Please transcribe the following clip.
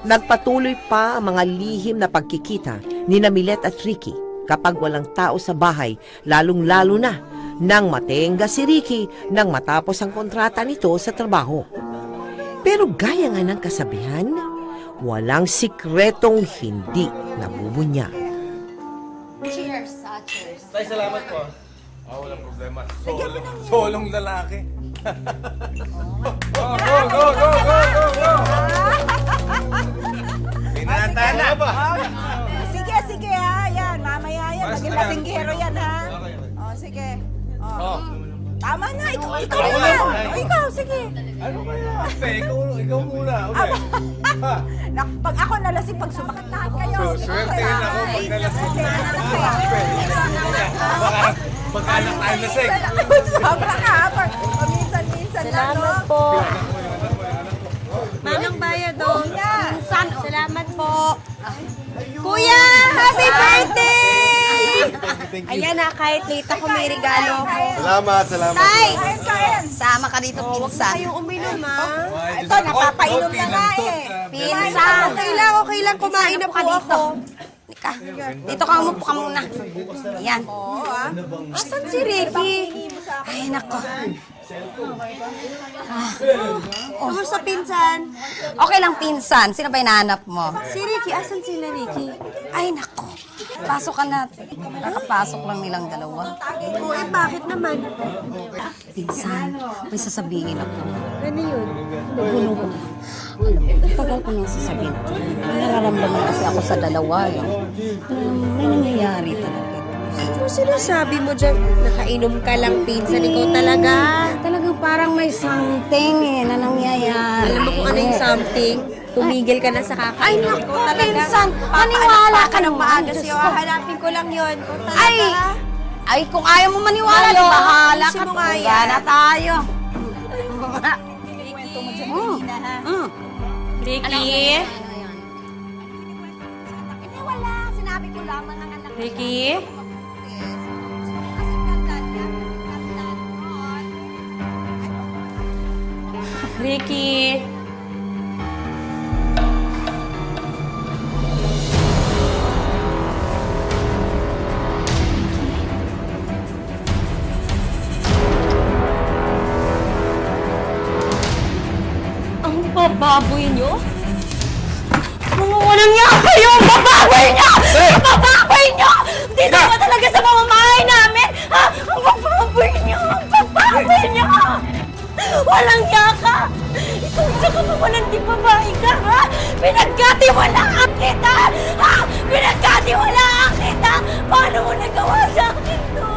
Nagpatuloy pa ang mga lihim na pagkikita ni Milet at Ricky kapag walang tao sa bahay, lalong-lalo na nang matenga si Ricky nang matapos ang kontrata nito sa trabaho. Pero gaya nga ng kasabihan, walang sikretong hindi nabubunyag. Cheers, cheers. Tay, salamat po. Walang problema. Solong lalaki. Go, go, go, go, go, go, go! Pinatana ba? Sige, sige ha. Yan, mamaya yan. Maging lasinggero yan ha. Sige. Tama na. Ikaw muna. Ikaw, sige. Ano kaya? Ikaw muna. Pag ako nalasing, pag sumakit lahat kayo. Swertein ako pag nalasing. Pagkanak tayo lasing. Sobra ka. Paminsan-minsan lang, no? Salamat po. Manang bayad o. Minsan. Salamat po. Kuya, happy birthday! Ayan na, kahit late ako may regalo. Salamat. Tay! Kain. Sama ka dito, pinsan. Kayong uminom, ha? Ito, napapainom na nga eh. Pinsan! Okay lang, kumain na po ako. Nika, dito ka, umupo ka muna. Ayan. Asan si Ricky? Ay, nako. Kamusta, pinsan? Okay lang, pinsan. Sino ba hinahanap mo? Si Ricky. Asan sila, Ricky? Ay, nako. Pasok ka na. Kakapasok lang nilang dalawa. Oo, bakit naman? Pinsan, may sasabihin ako. Ano yun? Tagal ko nang sasabihin. May nararamdaman kasi ako sa dalawa. May nangyayari talaga. Ano sinasabi mo dyan? Nakainom ka lang, pinsan. Ikaw talaga. Talagang parang may something na nangyayari. Alam mo kung ano yung something? Tumigil ka na sa Ay, kakainom. naku, pinsan. Maniwala ka ng maaga sa'yo. Hanapin ko lang yun. Ay, kung ayaw mo maniwala, di bahala ka. Ayusin mo nga yan. Tuga na tayo. Ricky? Hindi, wala. Sinabi ko lang, mga anak. Ricky? Ricky? Ang bababoy nyo? Mga walang niya kayo! Bababoy nyo! Bababoy nyo! Dito ba talaga sa mamamahay namin? Ha? Ang bababoy nyo! Ang bababoy nyo! Walang niya ka! Ikaw tsaka mawalang di babae ka, ha? Pinagkatiwalaan kita! Ha? Pinagkatiwalaan kita! Paano mo nagawa sa akin to?